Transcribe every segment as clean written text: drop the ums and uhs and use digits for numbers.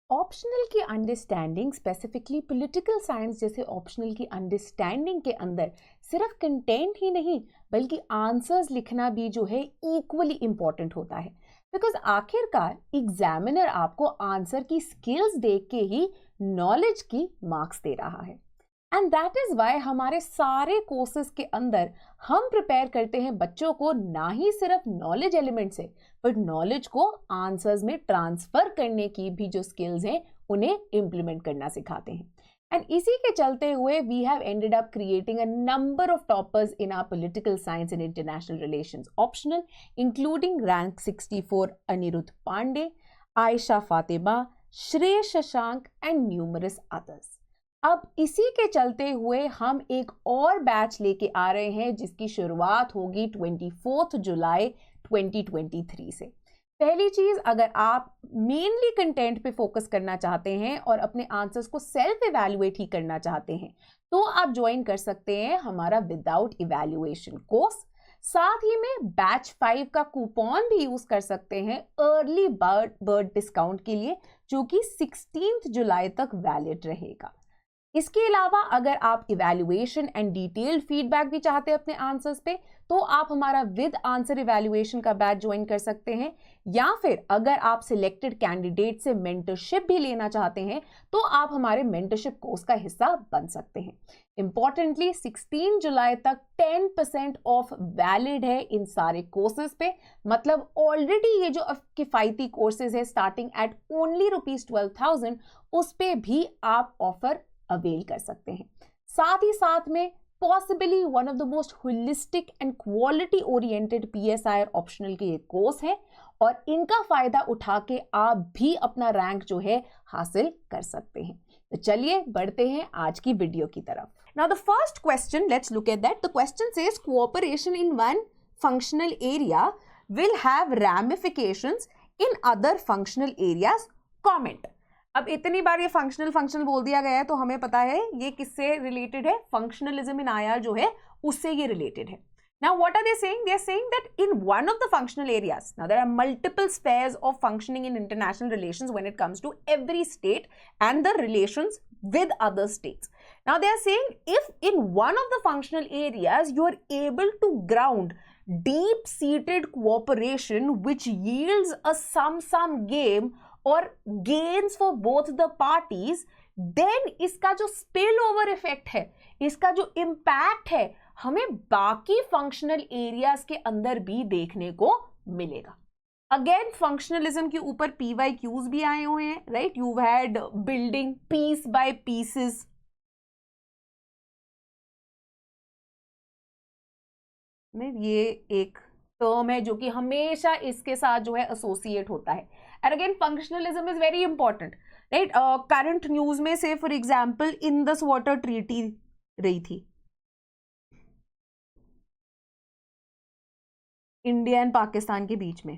Optional की understanding, specifically political science जैसे optional की अंडरस्टैंडिंग के अंदर सिर्फ कंटेंट ही नहीं बल्कि आंसर्स लिखना भी जो है इक्वली इंपॉर्टेंट होता है। बिकॉज आखिरकार एग्जामिनर आपको आंसर की स्किल्स देख के ही नॉलेज की मार्क्स दे रहा है। एंड दैट इज वाई हमारे सारे कोर्सेज के अंदर हम प्रिपेयर करते हैं बच्चों को ना ही सिर्फ नॉलेज एलिमेंट से बट नॉलेज को आंसर्स में ट्रांसफर करने की भी जो स्किल्स हैं उन्हें इंप्लीमेंट करना सिखाते हैं। एंड इसी के चलते हुए we have ended up creating a number of toppers in our political science and international relations optional, including rank 64 Anirudh Pandey, Ayesha Fatima, Shrey Shashank and numerous others. अब इसी के चलते हुए हम एक और बैच लेके आ रहे हैं जिसकी शुरुआत होगी 24 जुलाई 2023 से। पहली चीज, अगर आप मेनली कंटेंट पे फोकस करना चाहते हैं और अपने आंसर्स को सेल्फ इवैल्यूएट ही करना चाहते हैं तो आप ज्वाइन कर सकते हैं हमारा विदाउट इवैल्यूएशन कोर्स। साथ ही में बैच 5 का कूपन भी यूज कर सकते हैं अर्ली बर्ड डिस्काउंट के लिए, जो कि 16 जुलाई तक वैलिड रहेगा। इसके अलावा अगर आप इवैल्यूएशन एंड डिटेल्ड फीडबैक भी चाहते हैं अपने आंसर्स पे तो आप हमारा विद आंसर इवैल्यूएशन का बैच ज्वाइन कर सकते हैं, या फिर अगर आप सिलेक्टेड कैंडिडेट से मेंटरशिप भी लेना चाहते हैं तो आप हमारे मेंटरशिप कोर्स का हिस्सा बन सकते हैं। इंपॉर्टेंटली 16 जुलाई तक 10% ऑफ वैलिड है इन सारे कोर्सेज पे, मतलब ऑलरेडी ये जो किफायती कोर्सेज है स्टार्टिंग एट ओनली ₹12,000 उस पे भी आप ऑफर अवेल कर सकते हैं। साथ ही साथ में possibly one of the most holistic and quality oriented PSI optional के ये कोर्स है और इनका फायदा उठा के आप भी अपना रैंक जो है हासिल कर सकते हैं। तो चलिए बढ़ते हैं आज की वीडियो की तरफ। Now the first question, let's look at that. The question says cooperation in one functional area will have ramifications in other functional areas, comment. अब इतनी बार ये फंक्शनल बोल दिया गया है तो हमें पता है ये किससे रिलेटेड है, फंक्शनलिज्म इन IR जो है उससे ये रिलेटेड है। Now what are they saying? They are saying that in one of the functional areas, now there are multiple spheres of functioning in international relations when it comes to every state and the relations with other states. Now they are saying if in one of the functional areas you are able to ground deep-seated cooperation which yields a sum-sum game और gains for both the parties, then इसका जो spill over effect है, इसका जो impact है हमें बाकी functional areas के अंदर भी देखने को मिलेगा। अगेन फंक्शनलिज्म के ऊपर PYQs भी आए हुए हैं, right? You had building piece by pieces, ये एक टर्म है जो कि हमेशा इसके साथ जो है एसोसिएट होता है। And again functionalism is very important, right? Current news में से for example Indus water treaty रही थी इंडिया एंड पाकिस्तान के बीच में,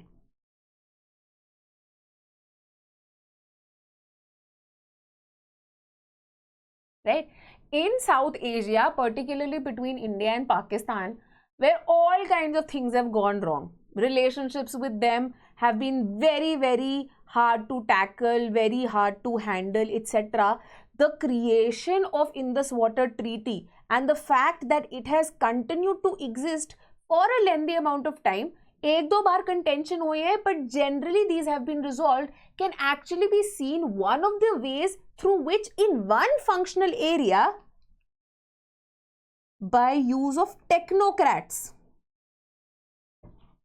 right? In south Asia particularly between India and Pakistan where all kinds of things have gone wrong. Relationships with them have been very, very hard to tackle, very hard to handle, etc. The creation of Indus Water Treaty and the fact that it has continued to exist for a lengthy amount of time, एक दो बार contention हुए हैं, but generally these have been resolved, can actually be seen one of the ways through which in one functional area by use of technocrats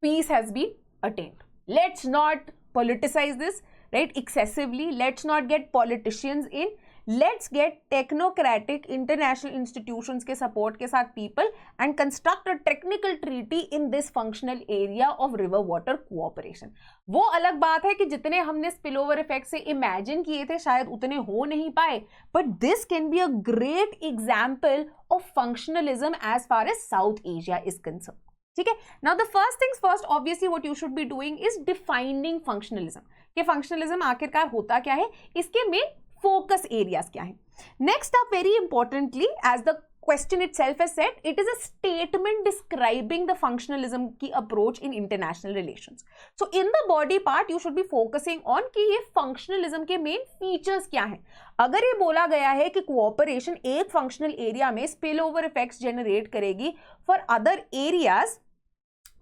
peace has been attained. Let's not politicize this, right, excessively. Let's not get politicians in. Let's get technocratic international institutions के support के साथ people and construct a technical treaty in this functional area of river water cooperation. वो अलग बात है कि जितने हमने spillover effect से imagine किए थे शायद उतने हो नहीं पाए, but this can be a great example of functionalism as far as South Asia is concerned. ठीक है? Now the first things first, obviously what you should be doing is defining functionalism. कि functionalism आखिरकार होता क्या है, इसके main focus areas क्या है. Next up, very importantly, as the question itself has said, it is a statement describing the functionalism की approach in international relations. So in the body part you should be focusing on कि ये functionalism के main features क्या हैं. अगर ये बोला गया है कि cooperation एक functional area में spillover effects generate करेगी for other areas,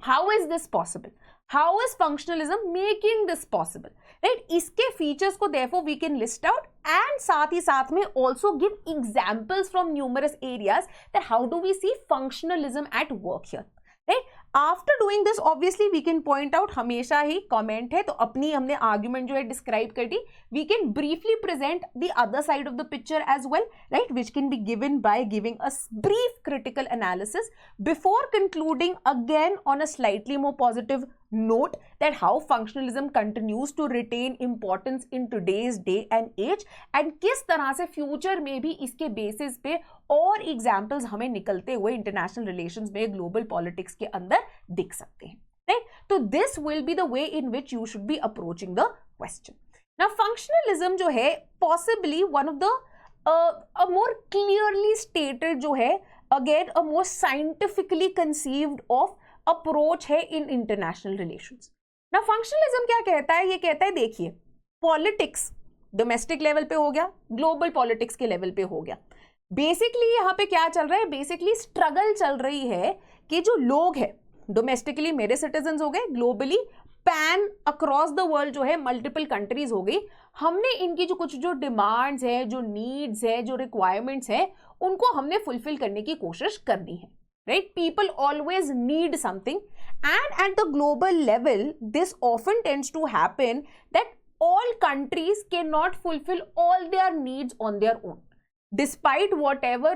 how is this possible? How is functionalism making this possible? Right? इसके features को therefore we can list out and साथ ही साथ में also give examples from numerous areas that how do we see functionalism at work here. Right? After doing this obviously we can point out, हमेशा ही comment है तो अपनी हमने argument जो है describe कर दी, we can briefly present the other side of the picture as well, right, which can be given by giving a brief critical analysis before concluding again on a slightly more positive note that how functionalism continues to retain importance in today's day and age and किस तरह से future में भी इसके basis पे और examples हमें निकलते हुए international relations में global politics के अंदर दिख सकते हैं, right? तो this will be the way in which you should be approaching the question. Now functionalism जो है possibly one of the a more clearly stated जो है again a more scientifically conceived of approach है in international relations. Now functionalism क्या कहता है? ये कहता है देखिए politics domestic level पे हो गया, global politics के level पे हो गया. Basically यहाँ पे क्या चल रहा है? Basically struggle चल रही है कि जो लोग हैं domestically मेरे citizens हो गए, globally pan across the world जो है मल्टीपल कंट्रीज हो गई, हमने इनकी जो कुछ जो डिमांड्स है, जो नीड्स है, जो रिक्वायरमेंट्स है, उनको हमने फुलफिल करने की कोशिश करनी है, right? People always need something and at the global level this often tends to happen that all countries cannot fulfill all their needs on their own despite whatever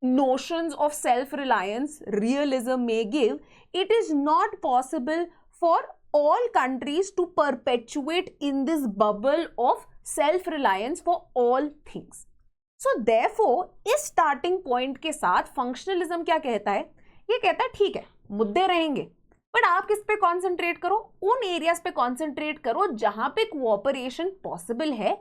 notions of self-reliance realism may give. It is not possible for all countries to perpetuate in this bubble of self-reliance for all things. So therefore इस starting point के साथ functionalism क्या कहता है? ये कहता है ठीक है मुद्दे रहेंगे बट आप किस पे कॉन्सेंट्रेट करो, उन एरियाज पे कॉन्सेंट्रेट करो जहां पे कोऑपरेशन पॉसिबल है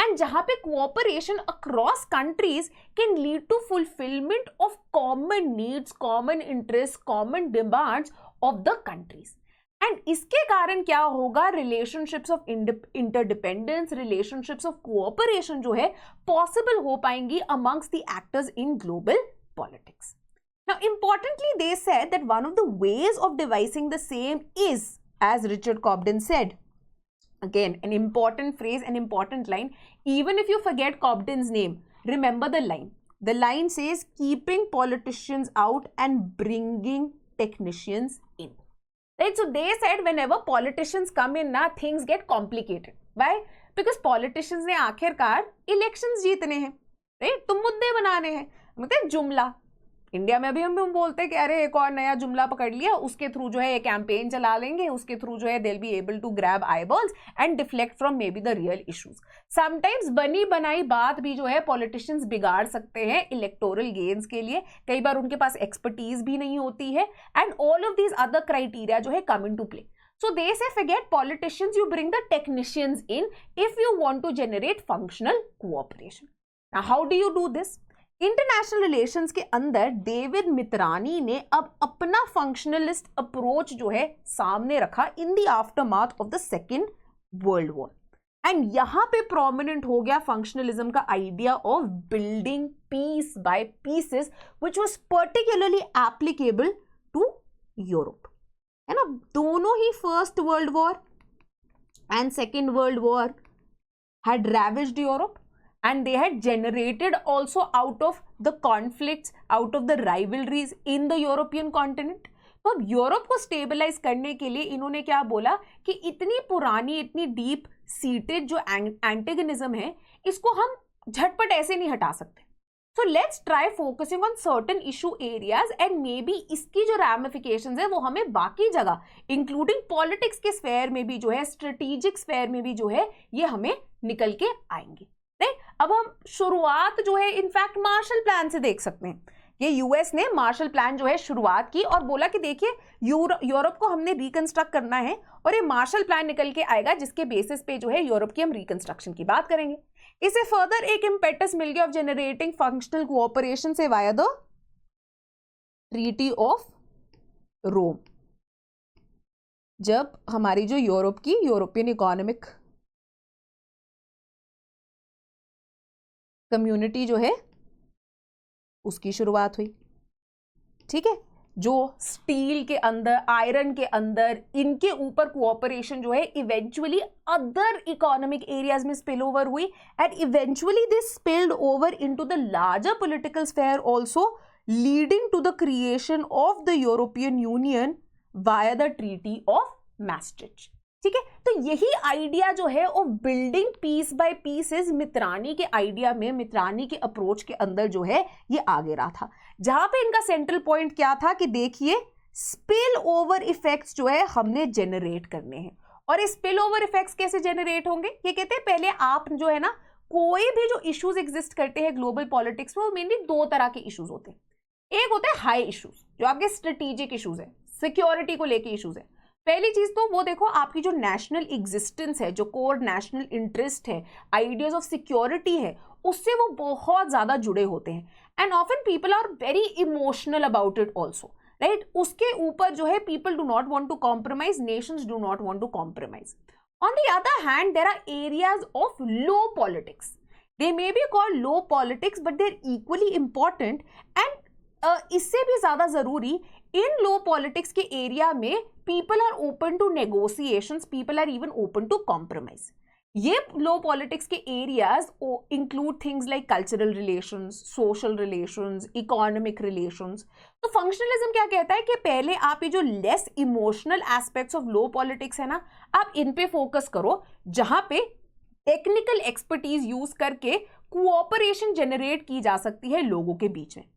एंड जहां पे cooperation across countries can lead to fulfilment of common needs, common interest, common demands of the countries. And इसके कारण क्या होगा? Relationships of interdependence, relationships of cooperation जो है पॉसिबल हो पाएंगी amongst the actors in global politics. Now, importantly, they said that one of the ways of devising the same is, as Richard Cobden said, again, an important phrase, an important line. Even if you forget Cobden's name, remember the line. The line says, keeping politicians out and bringing technicians in. Right? So, they said whenever politicians come in, na, things get complicated. Why? Because politicians ने आखिरकार elections जीतने हैं, right? तो मुद्दे बनाने हैं, मतलब जुमला. इंडिया में अभी हम बोलते हैं कि अरे एक और नया जुमला पकड़ लिया, उसके थ्रू जो है ये कैंपेन चला लेंगे, उसके थ्रू जो है they will be able to grab eyeballs and deflect from maybe the real issues. Sometimes बनी बनाई बात भी जो है पॉलिटिशियंस बिगाड़ सकते हैं इलेक्टोरल गेन्स के लिए. कई बार उनके पास एक्सपर्टीज भी नहीं होती है and all of these other criteria जो है come into play. So they say forget politicians, you bring the technicians in if you want to generate functional cooperation. Now how do you do this? International relations के अंदर David मित्रानी ने अब अपना functionalist approach जो है सामने रखा in the aftermath of the second world war. And यहां पे प्रोमिनेंट हो गया फंक्शनलिज्म का idea of building piece by pieces which was particularly applicable to Europe. है ना, दोनों ही first world war and second world war had ravaged Europe and they had generated also out of the conflicts, out of the rivalries in the European continent. तो अब Europe को stabilise करने के लिए इन्होंने क्या बोला कि इतनी पुरानी, इतनी डीप सीटेड जो एंटेगनिज्म है, इसको हम झटपट ऐसे नहीं हटा सकते. So let's try focusing on certain issue areas and maybe इसकी जो ramifications है वो हमें बाकी जगह including politics के स्फेयर में भी जो है, strategic स्फेयर में भी जो है, ये हमें निकल के आएंगे. राइट? अब हम शुरुआत जो है इनफैक्ट मार्शल प्लान से देख सकते हैं. ये यूएस ने मार्शल प्लान जो है शुरुआत की और बोला कि देखिए यूरोप को हमने रिकंस्ट्रक्ट करना है और ये मार्शल प्लान निकल के आएगा जिसके बेसिस पे जो है यूरोप की हम रिकंस्ट्रक्शन की बात करेंगे. इसे फर्दर एक इम्पेटस मिल गया ऑफ जनरेटिंग फंक्शनल कोऑपरेशन से via the treaty of Rome, जब हमारी जो यूरोप की यूरोपियन इकोनॉमिक कम्युनिटी जो है उसकी शुरुआत हुई। ठीक है, जो स्टील के अंदर, आयरन के अंदर, इनके ऊपर कोऑपरेशन जो है इवेंचुअली अदर इकोनॉमिक एरियाज में स्पिल ओवर हुई and eventually this spilled over into the larger political sphere also, leading to the creation of the European Union via the treaty of Maastricht. ठीक है, तो यही idea जो है of building piece by pieces Mitrany के idea में, मित्रानी के approach के अंदर जो है ये आगे रहा था, जहां पे इनका सेंट्रल पॉइंट क्या था कि देखिए स्पिल ओवर इफेक्ट्स जो है हमने जनरेट करने हैं। और इस स्पिल ओवर इफेक्ट्स कैसे जनरेट होंगे? ये कहते हैं पहले आप जो है ना, कोई भी जो इश्यूज एग्जिस्ट करते हैं ग्लोबल पॉलिटिक्स में, वो मेनली दो तरह के इश्यूज होते हैं। एक होते हैं हाई इश्यूज, जो आपके स्ट्रेटेजिक इश्यूज है, सिक्योरिटी को लेके इश्यूज है। पहली चीज तो वो देखो, आपकी जो नेशनल एग्जिस्टेंस है, जो कोर नेशनल इंटरेस्ट है, आइडियाज ऑफ सिक्योरिटी है, उससे वो बहुत ज्यादा जुड़े होते हैं and often people are very emotional about it also, right. उसके ऊपर जो है people do not want to compromise, nations do not want to compromise. On the other hand there are areas of low politics, they may be called low politics but they are equally important and इससे भी ज्यादा जरूरी, इन low politics के area में people are open to negotiations, people are even open to compromise. ये low politics के areas include things like cultural relations, social relations, economic relations. तो फंक्शनलिज्म क्या कहता है कि पहले आप ये जो less emotional aspects of low politics है ना, आप इन पे फोकस करो, जहां पे टेक्निकल एक्सपर्टीज यूज करके कोऑपरेशन जनरेट की जा सकती है लोगों के बीच में।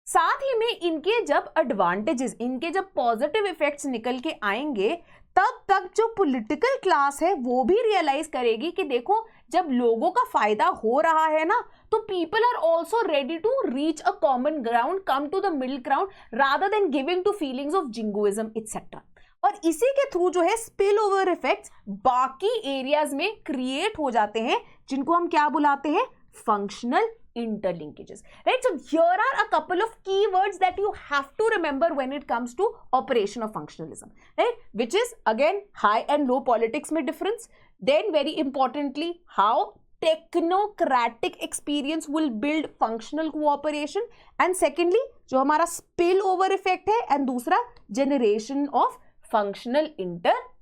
साथ ही में इनके जब एडवांटेजेस, इनके जब पॉजिटिव इफेक्ट्स निकल के आएंगे, तब तक जो पॉलिटिकल क्लास है वो भी रियलाइज करेगी कि देखो जब लोगों का फायदा हो रहा है ना, तो people are also ready to reach a common ground, come to the middle ground rather than giving to feelings of jingoism etcetera. और इसी के थ्रू जो है स्पिल ओवर इफेक्ट्स बाकी एरियाज में क्रिएट हो जाते हैं, जिनको हम क्या बुलाते हैं? Functional interlinkages, right? So here are a couple of keywords that you have to remember when it comes to operation of functionalism, right? Which is again high and low politics में difference, then very importantly how technocratic experience will build functional cooperation, and secondly जो हमारा spill over effect है, and दूसरा generation of functional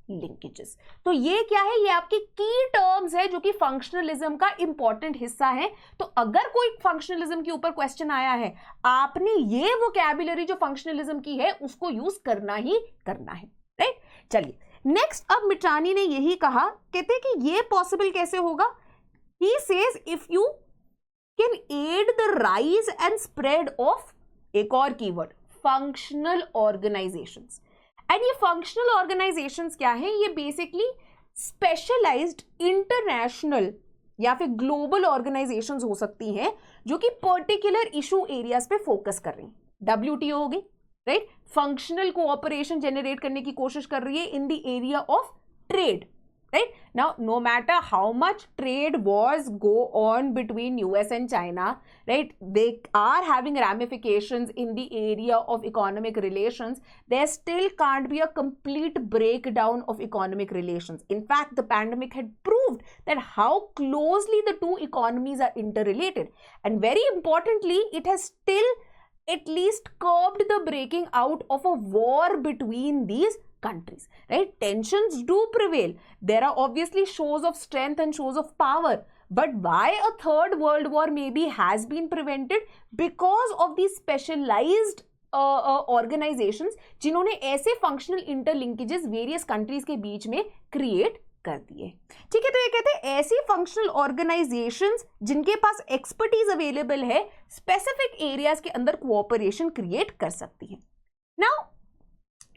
linkages. तो ये क्या है? ये आपकी की टर्म्स है जो कि फंक्शनलिज्म का इंपॉर्टेंट हिस्सा है। तो अगर कोई फंक्शनलिज्म के ऊपर क्वेश्चन आया है, आपने ये वोकैबुलरी जो फंक्शनलिज्म की है उसको यूज करना ही करना है, राइट। चलिए नेक्स्ट, अब मिट्रानी ने यही कहा, कहते कि ये पॉसिबल कैसे होगा? He says if you can add the rise and spread of, एक और कीवर्ड, फंक्शनल ऑर्गेनाइजेशंस। एंड ये फंक्शनल ऑर्गेनाइजेशंस क्या है? ये बेसिकली स्पेशलाइज्ड इंटरनेशनल या फिर ग्लोबल ऑर्गेनाइजेशंस हो सकती हैं जो कि पर्टिकुलर इशू एरियाज पे फोकस कर रही हैं। WTO होगी, राइट, फंक्शनल कोऑपरेशन जनरेट करने की कोशिश कर रही है in the area of trade, right? Now, no matter how much trade wars go on between US and China, right, they are having ramifications in the area of economic relations. There still can't be a complete breakdown of economic relations. In fact, the pandemic had proved that how closely the two economies are interrelated. And very importantly, it has still at least curbed the breaking out of a war between these countries, right? Tensions do prevail. There are obviously shows of strength and shows of power, but why a third world war maybe has been prevented? Because of these specialized organizations जिन्होंने ऐसे functional interlinkages various countries के बीच में create कर दिए। ठीक है, तो ये कहते हैं ऐसी functional organizations जिनके पास expertise available है, specific areas के अंदर cooperation create कर सकती है। Now,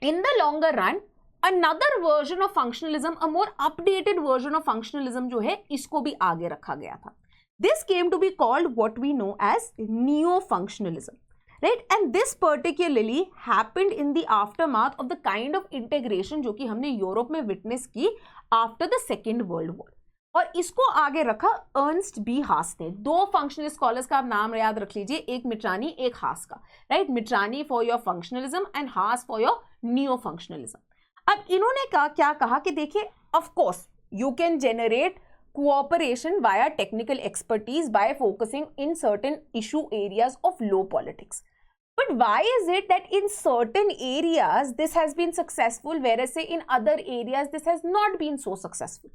in the longer run, another version of functionalism, a more updated version of functionalism जो है, इसको भी आगे रखा गया था। This came to be called what we know as neo-functionalism, right? And this particularly happened in the aftermath of the kind of integration जो कि हमने यूरोप में witness की after the Second World War. और इसको आगे रखा अर्नस्ट बी हास ने। दो फंक्शनल स्कॉलर्स का आप नाम याद रख लीजिए, एक मिट्रानी एक हास का, right? Mitrany for your functionalism and Haas for your neo functionalism. अब इन्होंने क्या कहा कि देखिए, of course you can generate cooperation via technical expertise by focusing in certain issue areas of low politics. But why is it that in certain areas this has been successful, whereas say in other areas this has not been so successful?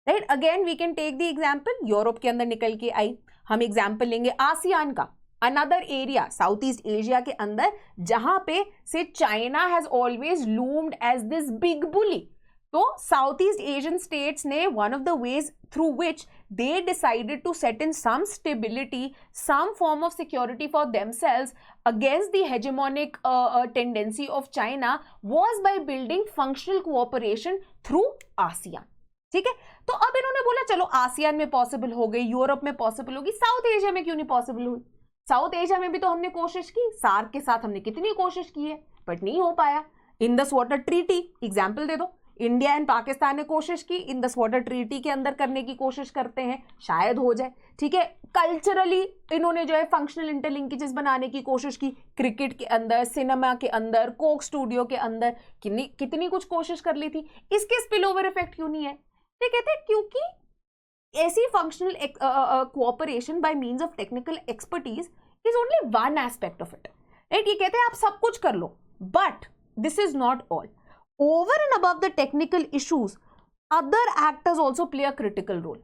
Right? Again, we can take the example, Europe के अंदर निकल के आई, हम example लेंगे ASEAN का, another area South East Asia के अंदर जहां पे से China has always loomed as this big bully. तो साउथ ईस्ट एशियन स्टेट्स ने one of the ways through which they decided to set in some stability, some form of security for themselves against the hegemonic tendency of China was by building functional cooperation through ASEAN. ठीक है, तो अब इन्होंने बोला चलो ASEAN में possible हो गई, यूरोप में पॉसिबल होगी, साउथ एशिया में क्यों नहीं पॉसिबल हुई? साउथ एशिया में भी तो हमने कोशिश की, सार्क के साथ हमने कितनी कोशिश की है, बट नहीं हो पाया। इंडस वाटर ट्रीटी एग्जाम्पल दे दो, इंडिया एंड पाकिस्तान ने कोशिश की, इंडस वाटर ट्रीटी के अंदर करने की कोशिश करते हैं, शायद हो जाए। ठीक है, कल्चरली इन्होंने जो है फंक्शनल इंटरलिंकेजेस बनाने की कोशिश की, क्रिकेट के अंदर, सिनेमा के अंदर, कोक स्टूडियो के अंदर कितनी कुछ कोशिश कर ली थी। इसके स्पिल ओवर इफेक्ट क्यों नहीं है? तो कहते हैं क्योंकि ऐसी functional cooperation by means of technical expertise is only one aspect of it, right? ये कहते हैं आप सब कुछ कर लो, but this is not all. Over and above the technical issues, other actors also play a critical role.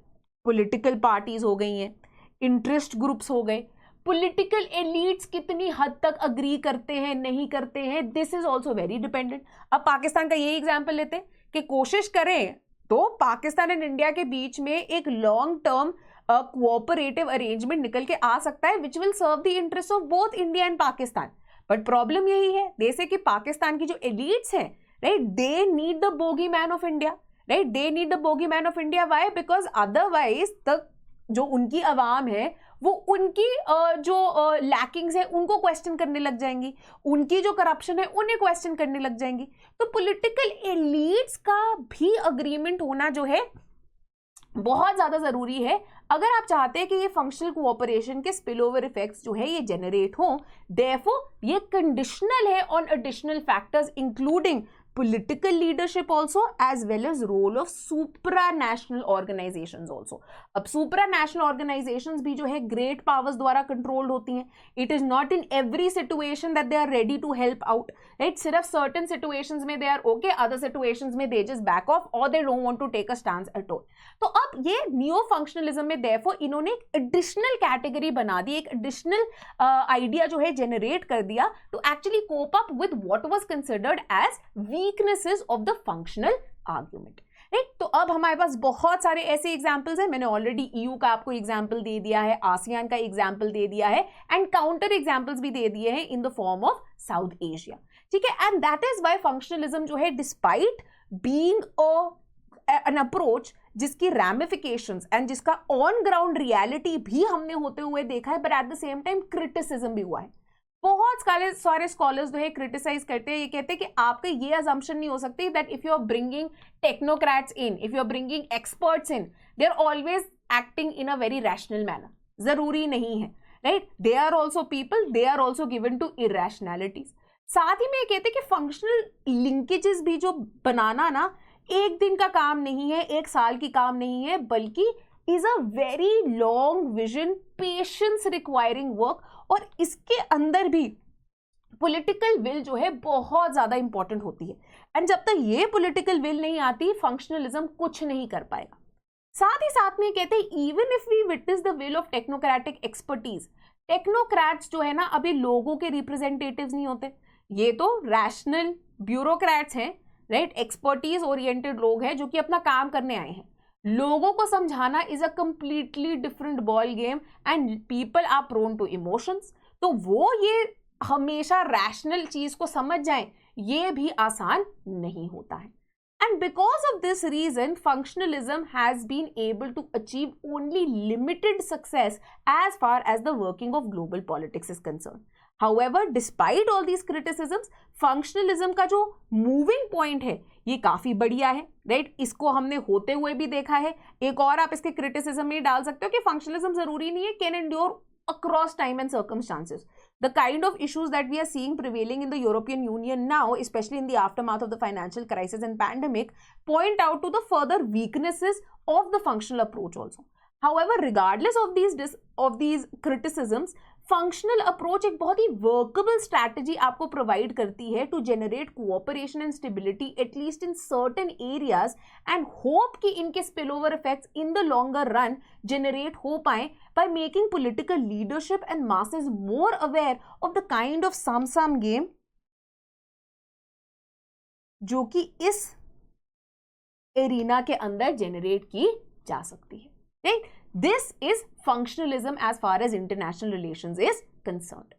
Political parties हो गई हैं, interest groups हो गए, political elites कितनी हद तक agree करते हैं नहीं करते हैं, this is also very dependent. अब पाकिस्तान का यही एग्जाम्पल लेते हैं कि कोशिश करें तो पाकिस्तान एंड इंडिया के बीच में एक लॉन्ग टर्म कोऑपरेटिव अरेंजमेंट निकल के आ सकता है which will serve the interest of both India and Pakistan. But problem यही है जैसे कि पाकिस्तान की जो एलिट्स हैं, right, they need the bogeyman of India, right, they need the bogeyman of India. Why? Because otherwise the जो उनकी अवाम है वो उनकी जो लैकिंग्स है उनको क्वेश्चन करने लग जाएंगी, उनकी जो करप्शन है उन्हें क्वेश्चन करने लग जाएंगी। तो पॉलिटिकल एलीट्स का भी अग्रीमेंट होना जो है बहुत ज्यादा जरूरी है अगर आप चाहते हैं कि ये फंक्शनल कोऑपरेशन के स्पिल ओवर इफेक्ट्स जो है ये जनरेट हो। देयरफॉर ये कंडीशनल है on additional factors including political leadership also as well as role of supranational organizations also. अब supranational organizations भी जो है great powers द्वारा controlled होती हैं. It is not in every situation that they are ready to help out, right? सिर्फ certain situations में they are okay, other situations में they just back off or they don't want to take a stance at all. तो अब ये neo functionalism में therefore इन्होंने एक additional category बना दी, एक additional idea जो है generate कर दिया to actually cope up with what was considered as weaknesses of the functional argument, right? तो अब हमारे पास बहुत सारे ऐसे एग्जाम्पल्स हैं, मैंने ऑलरेडी EU का आपको एग्जाम्पल दे दिया है, आसियान का एग्जाम्पल दे दिया है एंड काउंटर एग्जाम्पल्स भी दे दिए हैं in the form of South Asia. ठीक है, and that is why functionalism जो है डिस्पाइट बीइंग एन अप्रोच जिसकी रैमिफिकेशंस एंड जिसका ऑन ग्राउंड रियलिटी भी हमने होते हुए देखा है, but at the same time criticism भी हुआ है। बहुत सारे स्कॉलर्स जो है क्रिटिसाइज करते हैं, ये कहते हैं कि आपका ये अजम्पशन नहीं हो सकती that if you are bringing technocrats in, if you are bringing experts in, they are always acting in a very rational manner. जरूरी नहीं है, right? They are also people, they are also given to irrationalities. साथ ही में ये कहते हैं कि फंक्शनल लिंकेजेस भी जो बनाना ना एक दिन का काम नहीं है, एक साल की काम नहीं है, बल्कि is a very long vision, patience requiring work, और इसके अंदर भी पॉलिटिकल विल जो है बहुत ज्यादा इंपॉर्टेंट होती है। एंड जब तक ये पॉलिटिकल विल नहीं आती फंक्शनलिज्म कुछ नहीं कर पाएगा। साथ ही साथ में कहते हैं even if we witness the will of technocratic expertise, technocrats जो है ना अभी लोगों के रिप्रेजेंटेटिव्स नहीं होते, ये तो रैशनल ब्यूरोक्रेट्स हैं, राइट? एक्सपर्टीज ओरिएंटेड लोग हैं जो कि अपना काम करने आए हैं। लोगों को समझाना is a completely different ball game and people are prone to emotions. तो वो ये हमेशा रैशनल चीज को समझ जाएं ये भी आसान नहीं होता है। And because of this reason functionalism has been able to achieve only limited success as far as the working of global politics is concern. However, despite all these criticisms, functionalism का जो मूविंग पॉइंट है ये काफी बढ़िया है, right? इसको हमने होते हुए भी देखा है। एक और आप इसके क्रिटिसिज्म में डाल सकते हो कि फंक्शनलिज्म जरूरी नहीं है, can endure across time and circumstances. The kind of issues that we are seeing prevailing in the European Union now, especially in the aftermath of the financial crisis and pandemic, point out to the further weaknesses of the functional approach also. However, regardless of these criticisms, functional approach एक बहुत ही workable strategy आपको provide करती है to generate cooperation and stability at least in certain areas and hope कि इनके spill over effects in the longer run generate हो पाए by making political leadership and masses more aware of the kind of sum game जो कि इस arena के अंदर generate की जा सकती है, right? This is functionalism as far as international relations is concerned.